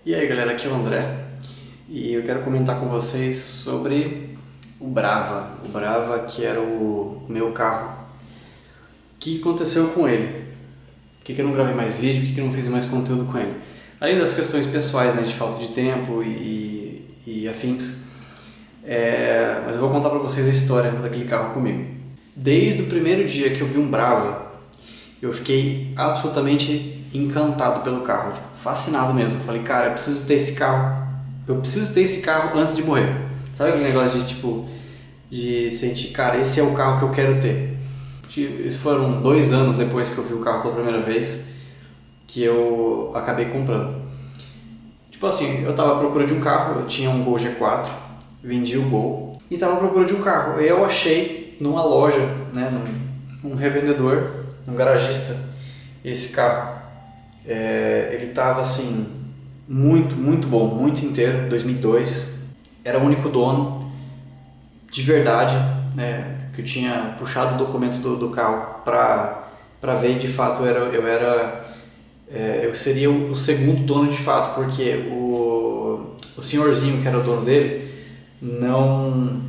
E aí galera, aqui é o André e eu quero comentar com vocês sobre o Brava que era o meu carro. O que aconteceu com ele? Por que eu não gravei mais vídeo? Por que eu não fiz mais conteúdo com ele? Além das questões pessoais, né, de falta de tempo e afins, mas eu vou contar pra vocês a história daquele carro comigo. Desde o primeiro dia que eu vi um Brava, eu fiquei absolutamente encantado pelo carro, tipo, fascinado mesmo. Falei, cara, eu preciso ter esse carro antes de morrer. Sabe aquele negócio de tipo, de sentir, cara, esse é o carro que eu quero ter. Foram 2 anos depois que eu vi o carro pela primeira vez que eu acabei comprando. Tipo assim, eu tava à procura de um carro, eu tinha um Gol G4, vendi o Gol e tava à procura de um carro. Eu achei numa loja, né, num revendedor, num garagista, esse carro. Ele tava assim, muito bom, muito inteiro, 2002. Era o único dono, de verdade, né, que eu tinha puxado o documento do carro pra ver, e de fato eu seria o segundo dono de fato, porque o senhorzinho que era o dono dele não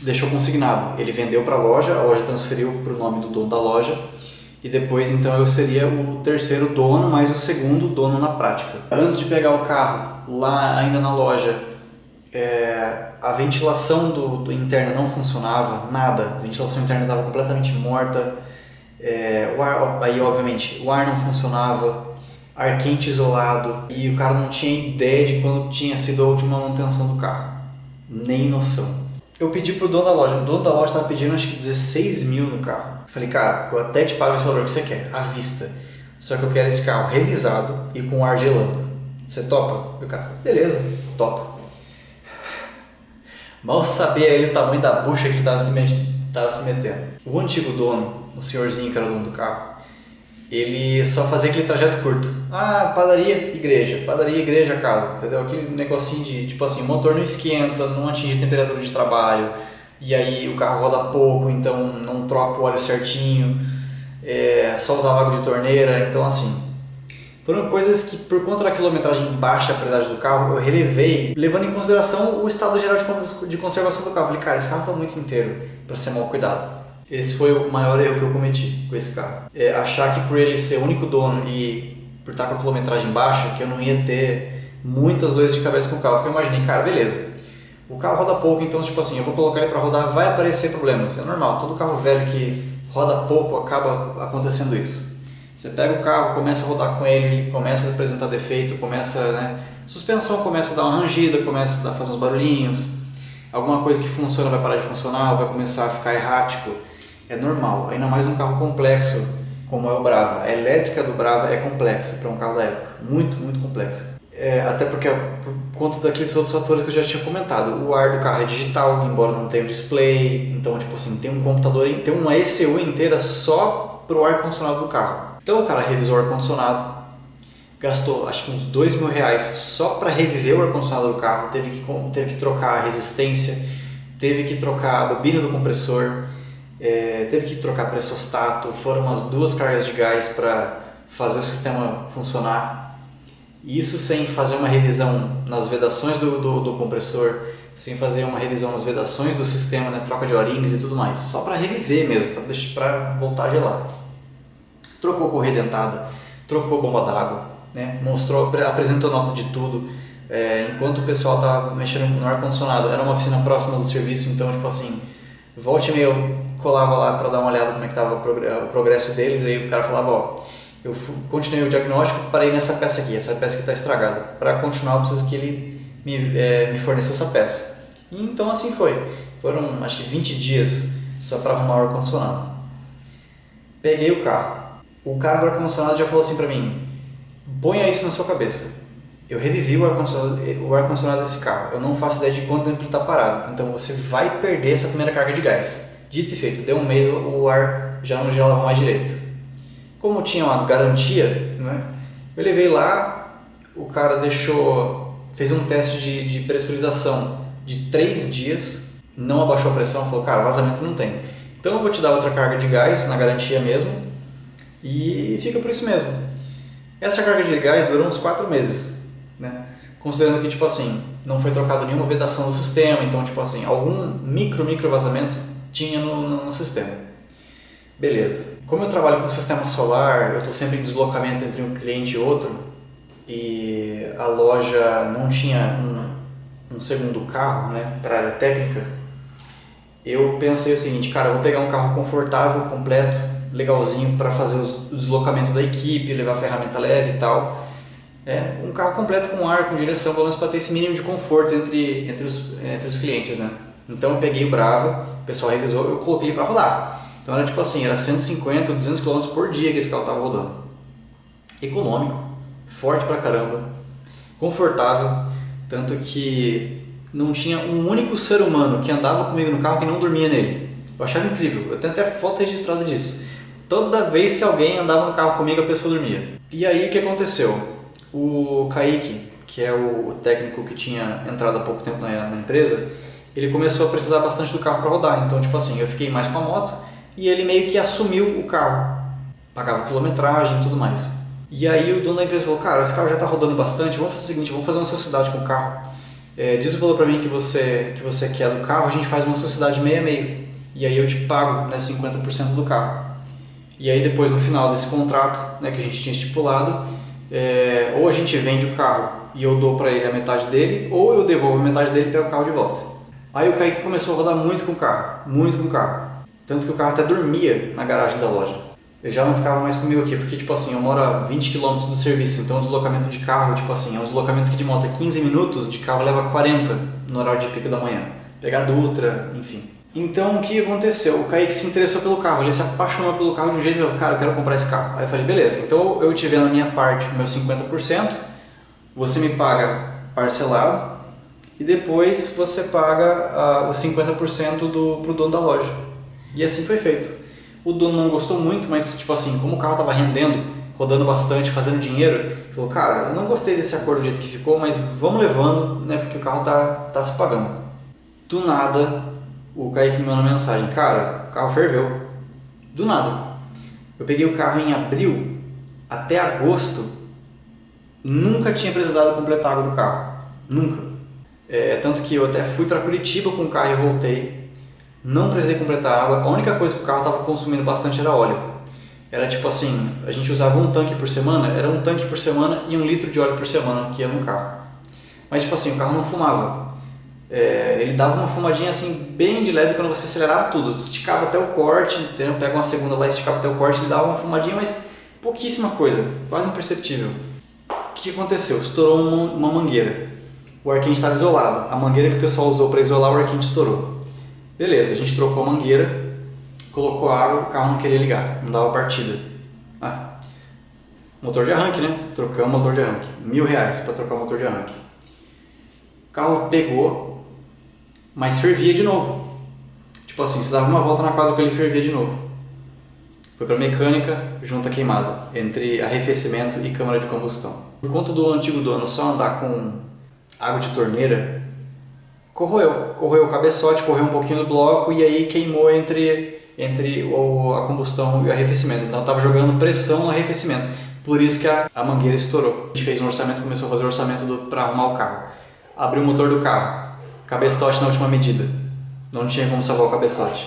deixou consignado. Ele vendeu para a loja transferiu para o nome do dono da loja e depois então eu seria o terceiro dono, mas o segundo dono na prática. Antes de pegar o carro, lá ainda na loja, a ventilação do interna não funcionava, nada. A ventilação interna estava completamente morta. Aí obviamente o ar não funcionava, ar quente isolado, e o cara não tinha ideia de quando tinha sido a última manutenção do carro, nem noção. Eu pedi pro dono da loja, o dono da loja estava pedindo acho que 16 mil no carro. Falei, cara, eu até te pago esse valor que você quer, à vista, só que eu quero esse carro revisado e com ar gelando. Você topa? E o cara falou, beleza, topa. Mal sabia ele o tamanho da bucha que ele estava se metendo. O antigo dono, o senhorzinho que era o dono do carro, ele só fazia aquele trajeto curto. Padaria, igreja, casa, entendeu? Aquele negocinho de, tipo assim, o motor não esquenta, não atinge temperatura de trabalho, e aí o carro roda pouco, então não troca o óleo certinho, só usava água de torneira, então assim, foram coisas que por conta da quilometragem baixa, a prioridade do carro, eu relevei, levando em consideração o estado geral de conservação do carro. Falei, cara, esse carro está muito inteiro para ser mal cuidado. Esse foi o maior erro que eu cometi com esse carro. Achar que por ele ser o único dono e por estar com a quilometragem baixa, que eu não ia ter muitas dores de cabeça com o carro. Porque eu imaginei, cara, beleza, o carro roda pouco, então tipo assim, eu vou colocar ele para rodar, vai aparecer problemas. É normal, todo carro velho que roda pouco acaba acontecendo isso. Você pega o carro, começa a rodar com ele começa a apresentar defeito, suspensão começa a dar uma rangida, começa a fazer uns barulhinhos, alguma coisa que funciona vai parar de funcionar, vai começar a ficar errático. É normal, ainda mais um carro complexo como é o Brava. A elétrica do Brava é complexa para um carro da época, muito complexa. Até porque por conta daqueles outros fatores que eu já tinha comentado. O ar do carro é digital, embora não tenha um display, então tipo assim, tem um computador, tem uma ECU inteira só para o ar-condicionado do carro. Então o cara revisou o ar-condicionado, gastou acho que uns R$2.000 só para reviver o ar-condicionado do carro, teve que trocar a resistência, teve que trocar a bobina do compressor, teve que trocar pressostato, foram umas 2 cargas de gás para fazer o sistema funcionar. Isso sem fazer uma revisão nas vedações do compressor, sem fazer uma revisão nas vedações do sistema, né, troca de O-rings e tudo mais, só para reviver mesmo, para voltar a gelar. Trocou correia dentada, trocou bomba d'água, né, apresentou nota de tudo. Enquanto o pessoal estava mexendo no ar-condicionado, era uma oficina próxima do serviço, então tipo assim, volta e meia eu colava lá para dar uma olhada como é que estava o progresso deles, aí o cara falava, eu continuei o diagnóstico, parei nessa peça aqui, essa peça que está estragada, para continuar eu preciso que ele me forneça essa peça. E então assim foi, foram acho que 20 dias só para arrumar o ar-condicionado. Peguei o carro, o cara do ar-condicionado já falou assim para mim, ponha isso na sua cabeça, eu revivi o ar-condicionado desse carro, eu não faço ideia de quanto tempo ele está parado, então você vai perder essa primeira carga de gás. Dito e feito, deu um mês, o ar já não gelava mais direito. Como tinha uma garantia, né, eu levei lá, o cara fez um teste de pressurização de 3 dias, não abaixou a pressão, falou, cara, vazamento não tem. Então eu vou te dar outra carga de gás, na garantia mesmo, e fica por isso mesmo. Essa carga de gás durou uns 4 meses, né? considerando que, tipo assim, não foi trocado nenhuma vedação do sistema, então, tipo assim, algum micro vazamento tinha no sistema. Beleza. Como eu trabalho com sistema solar, eu estou sempre em deslocamento entre um cliente e outro, e a loja não tinha um segundo carro, né, para área técnica, eu pensei o seguinte, cara, eu vou pegar um carro confortável, completo, legalzinho para fazer o deslocamento da equipe, levar ferramenta leve e tal. Um carro completo com ar, com direção, pelo menos para ter esse mínimo de conforto entre os clientes, né? Então eu peguei o Brava, o pessoal revisou, eu coloquei ele para rodar. Então era tipo assim, era 150, 200 km por dia que esse carro estava rodando. Econômico, forte pra caramba, confortável, tanto que não tinha um único ser humano que andava comigo no carro que não dormia nele. Eu achava incrível, eu tenho até foto registrada disso. Toda vez que alguém andava no carro comigo, a pessoa dormia. E aí o que aconteceu? O Kaique, que é o técnico que tinha entrado há pouco tempo na empresa, ele começou a precisar bastante do carro para rodar. Então, tipo assim, eu fiquei mais com a moto e ele meio que assumiu o carro, pagava quilometragem e tudo mais. E aí o dono da empresa falou, cara, esse carro já está rodando bastante, vamos fazer o seguinte, vamos fazer uma sociedade com o carro. Diz o valor para mim que você quer do carro, a gente faz uma sociedade meio a meio. E aí eu te pago, né, 50% do carro. E aí depois no final desse contrato, né, que a gente tinha estipulado, ou a gente vende o carro e eu dou para ele a metade dele, ou eu devolvo a metade dele e pego o carro de volta. Aí o Kaique começou a rodar muito com o carro. Tanto que o carro até dormia na garagem da loja. Ele já não ficava mais comigo aqui, porque tipo assim, eu moro a 20 km do serviço, então o deslocamento de carro, tipo assim, é um deslocamento que de moto é 15 minutos, de carro leva 40 no horário de pico da manhã. Pegar Dutra, enfim. Então o que aconteceu? O Kaique se interessou pelo carro, ele se apaixonou pelo carro de um jeito que ele falou, cara, eu quero comprar esse carro. Aí eu falei, beleza, então eu te vendo a minha parte, o meu 50%, você me paga parcelado e depois você paga os 50% pro dono da loja. E assim foi feito. O dono não gostou muito, mas tipo assim, como o carro estava rendendo, rodando bastante, fazendo dinheiro, ele falou, cara, eu não gostei desse acordo do jeito que ficou, mas vamos levando, né, porque o carro tá se pagando. Do nada, o Kaique me mandou uma mensagem, cara, o carro ferveu. Do nada. Eu peguei o carro em abril, até agosto, nunca tinha precisado completar a água do carro. Nunca. Tanto que eu até fui para Curitiba com o carro e voltei. Não precisei completar a água. A única coisa que o carro estava consumindo bastante era óleo. Era tipo assim, a gente usava um tanque por semana, era um tanque por semana e 1 litro de óleo por semana que ia no carro. Mas tipo assim, o carro não fumava. Ele dava uma fumadinha assim bem de leve quando você acelerava tudo, esticava até o corte, entendeu? Pega uma segunda lá, esticava até o corte, ele dava uma fumadinha, mas pouquíssima coisa, quase imperceptível. O que aconteceu? Estourou uma mangueira, o ar quente estava isolado, a mangueira que o pessoal usou para isolar o ar quente estourou. Beleza, a gente trocou a mangueira, colocou água, o carro não queria ligar, não dava partida. Motor de arranque, né? Trocamos o motor de arranque, R$1.000 para trocar o motor de arranque. O carro pegou, mas fervia de novo. Tipo assim, você dava uma volta na quadra que ele fervia de novo. Foi para mecânica, junta queimada, entre arrefecimento e câmara de combustão. Por conta do antigo dono só andar com água de torneira, corroeu o cabeçote, correu um pouquinho do bloco e aí queimou entre a combustão e o arrefecimento. Então estava jogando pressão no arrefecimento. Por isso que a mangueira estourou. A gente fez um orçamento, começou a fazer o orçamento para arrumar o carro. Abriu o motor do carro, cabeçote na última medida, não tinha como salvar o cabeçote.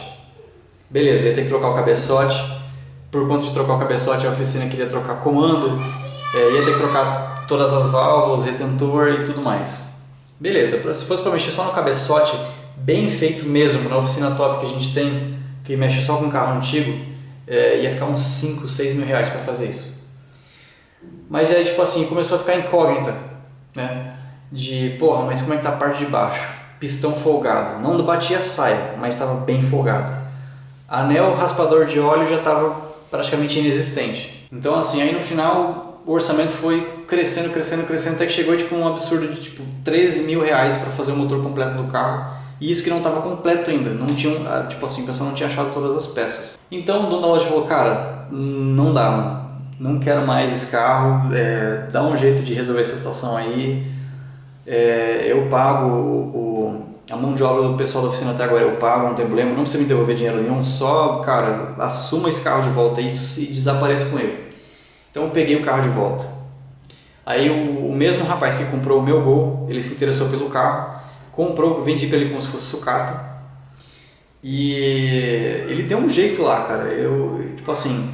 Beleza, ia ter que trocar o cabeçote, por conta de trocar o cabeçote a oficina queria trocar comando, ia ter que trocar todas as válvulas, retentor e tudo mais. Beleza, se fosse para mexer só no cabeçote, bem feito mesmo, na oficina top que a gente tem, que mexe só com carro antigo, ia ficar uns 5, 6 mil reais para fazer isso. Mas aí tipo assim, começou a ficar incógnita, né? Porra, mas como é que tá a parte de baixo? Pistão folgado, não batia saia, mas estava bem folgado. Anel raspador de óleo já estava praticamente inexistente. Então assim, aí no final o orçamento foi crescendo, até que chegou tipo um absurdo de tipo 13 mil reais para fazer o motor completo do carro. E isso que não estava completo ainda, não tinha, tipo assim, o pessoal não tinha achado todas as peças. Então o dono da loja falou, cara, não dá, mano, não quero mais esse carro, dá um jeito de resolver essa situação aí. Eu pago a mão de obra do pessoal da oficina até agora, eu pago, não tem problema, não precisa me devolver dinheiro nenhum, só, cara, assuma esse carro de volta e desapareça com ele. Então eu peguei o carro de volta. Aí o mesmo rapaz que comprou o meu Gol, ele se interessou pelo carro, comprou, vendi para ele como se fosse sucata. E ele deu um jeito lá, cara. Tipo assim,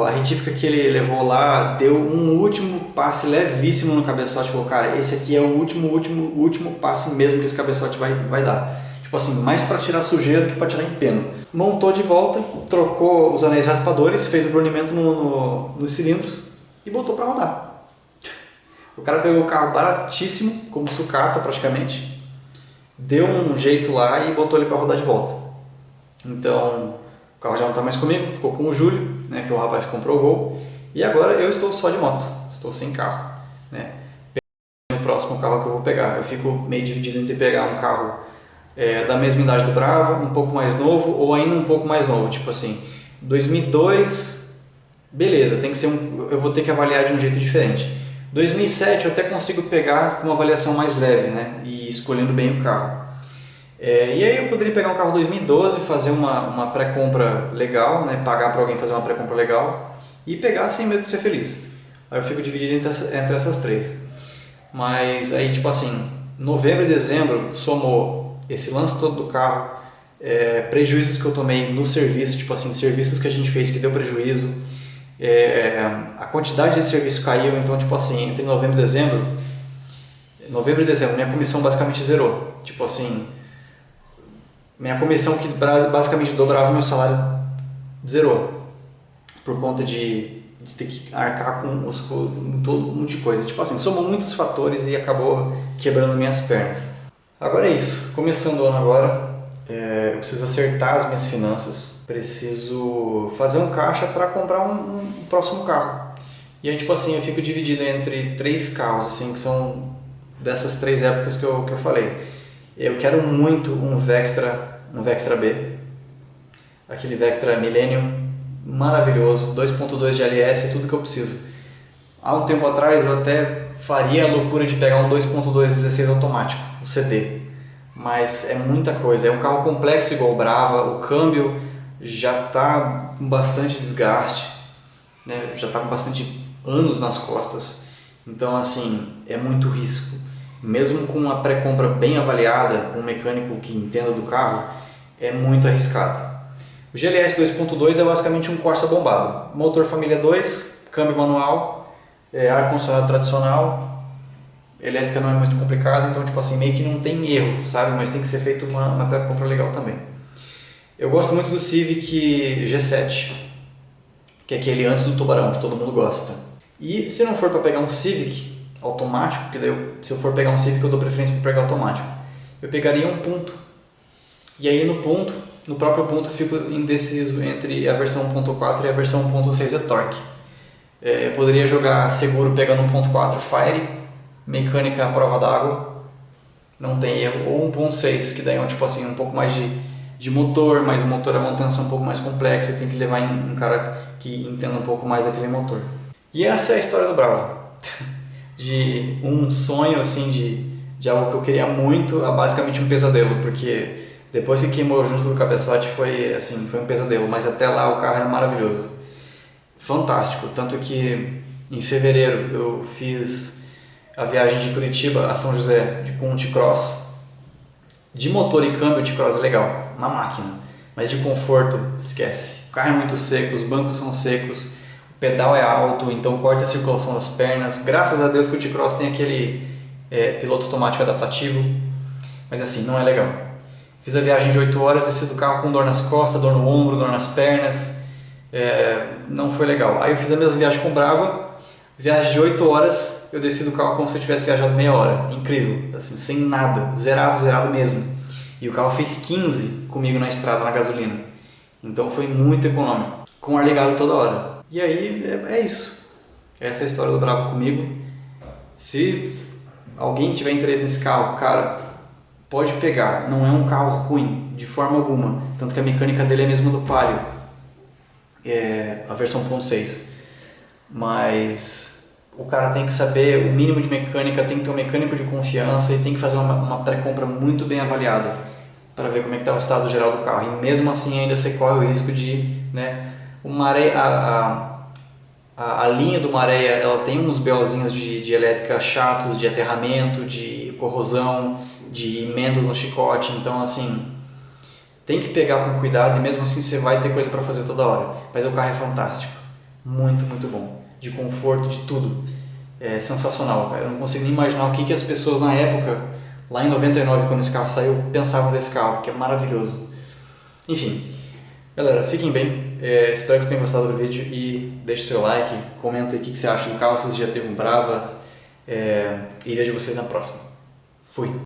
a retífica que ele levou lá deu um último passe levíssimo no cabeçote. Falou, cara, esse aqui é o último passe mesmo que esse cabeçote vai dar. Tipo assim, mais para tirar sujeira do que para tirar empeno. Montou de volta, trocou os anéis raspadores, fez o brunimento nos cilindros e botou para rodar. O cara pegou o carro baratíssimo, como sucata praticamente, deu um jeito lá e botou ele para rodar de volta. Então, o carro já não está mais comigo, ficou com o Júlio, né, que é o rapaz que comprou o Gol, e agora eu estou só de moto, estou sem carro, né. O próximo carro que eu vou pegar, eu fico meio dividido entre pegar um carro da mesma idade do Brava, um pouco mais novo ou ainda um pouco mais novo, tipo assim, 2002, beleza, tem que ser eu vou ter que avaliar de um jeito diferente. 2007 eu até consigo pegar com uma avaliação mais leve, né, e escolhendo bem o carro. E aí eu poderia pegar um carro 2012, fazer uma pré-compra legal, né, pagar para alguém fazer uma pré-compra legal e pegar sem medo de ser feliz. Aí eu fico dividido entre essas três. Mas aí tipo assim, novembro e dezembro somou esse lance todo do carro, prejuízos que eu tomei no serviço, tipo assim, serviços que a gente fez que deu prejuízo, a quantidade de serviço caiu, então tipo assim, entre novembro e dezembro, minha comissão basicamente zerou, tipo assim, minha comissão que basicamente dobrava meu salário zerou, por conta de ter que arcar com todo um monte de coisa, tipo assim, somou muitos fatores e acabou quebrando minhas pernas. Agora é isso, começando o ano agora, eu preciso acertar as minhas finanças, preciso fazer um caixa para comprar um próximo carro. E aí tipo assim, eu fico dividido entre 3 carros, assim, que são dessas 3 épocas que eu falei. Eu quero muito um Vectra B, aquele Vectra Millennium, maravilhoso, 2.2 de LS, tudo que eu preciso. Há um tempo atrás eu até faria a loucura de pegar um 2.2 16 automático, o CD, mas é muita coisa, é um carro complexo igual o Brava, o câmbio já está com bastante desgaste, né? Já está com bastante anos nas costas, então assim, é muito risco. Mesmo com uma pré-compra bem avaliada, com um mecânico que entenda do carro, é muito arriscado. O GLS 2.2 é basicamente um Corsa bombado, motor família 2, câmbio manual, ar-condicionado tradicional, elétrica não é muito complicada, então tipo assim, meio que não tem erro, sabe? Mas tem que ser feito uma pré-compra legal também. Eu gosto muito do Civic G7, que é aquele antes do Tubarão, que todo mundo gosta. E se não for para pegar um Civic automático, porque daí se eu for pegar um Civic eu dou preferência para pegar automático, eu pegaria um Punto. E aí no próprio Punto eu fico indeciso entre a versão 1.4 e a versão 1.6 e-Torque. Eu poderia jogar seguro pegando 1.4 Fire, mecânica à prova d'água, não tem erro, ou 1.6, que daí é tipo assim, um pouco mais de motor, mas o motor é uma manutenção um pouco mais complexa, tem que levar um cara que entenda um pouco mais daquele motor. E essa é a história do Bravo. De um sonho assim de algo que eu queria muito a basicamente um pesadelo, porque depois que queimou junto do cabeçote foi um pesadelo, mas até lá o carro era maravilhoso, fantástico, tanto que em fevereiro eu fiz a viagem de Curitiba a São José com um T-Cross, de motor e câmbio o T-Cross é legal, uma máquina, mas de conforto esquece, o carro é muito seco, os bancos são secos, o pedal é alto, então corta a circulação das pernas. Graças a Deus que o T-Cross tem aquele piloto automático adaptativo, mas assim, não é legal. Fiz a viagem de 8 horas, desci do carro com dor nas costas, dor no ombro, dor nas pernas, não foi legal. Aí eu fiz a mesma viagem com o Brava, viagem de 8 horas, eu desci do carro como se eu tivesse viajado meia hora, incrível, assim, sem nada, zerado mesmo. E o carro fez 15 comigo na estrada, na gasolina, então foi muito econômico, com ar ligado toda hora. E aí é isso, essa é a história do Bravo comigo. Se alguém tiver interesse nesse carro, cara, pode pegar, não é um carro ruim de forma alguma, tanto que a mecânica dele é a mesma do Palio, a versão 1.6, mas o cara tem que saber o mínimo de mecânica, tem que ter um mecânico de confiança e tem que fazer uma pré-compra muito bem avaliada para ver como é que está o estado geral do carro, e mesmo assim ainda você corre o risco de, né, a a linha do Maré, ela tem uns belzinhos de elétrica chatos, de aterramento, de corrosão, de emendas no chicote, então assim, tem que pegar com cuidado e mesmo assim você vai ter coisa para fazer toda hora. Mas o carro é fantástico, muito, muito bom, de conforto, de tudo, é sensacional, cara. Eu não consigo nem imaginar o que as pessoas na época, lá em 99, quando esse carro saiu, pensavam desse carro, que é maravilhoso. Enfim, galera, fiquem bem, espero que tenham gostado do vídeo e deixe seu like, comenta aí o que você acha do carro, se você já teve um Brava, e vejo vocês na próxima. Fui!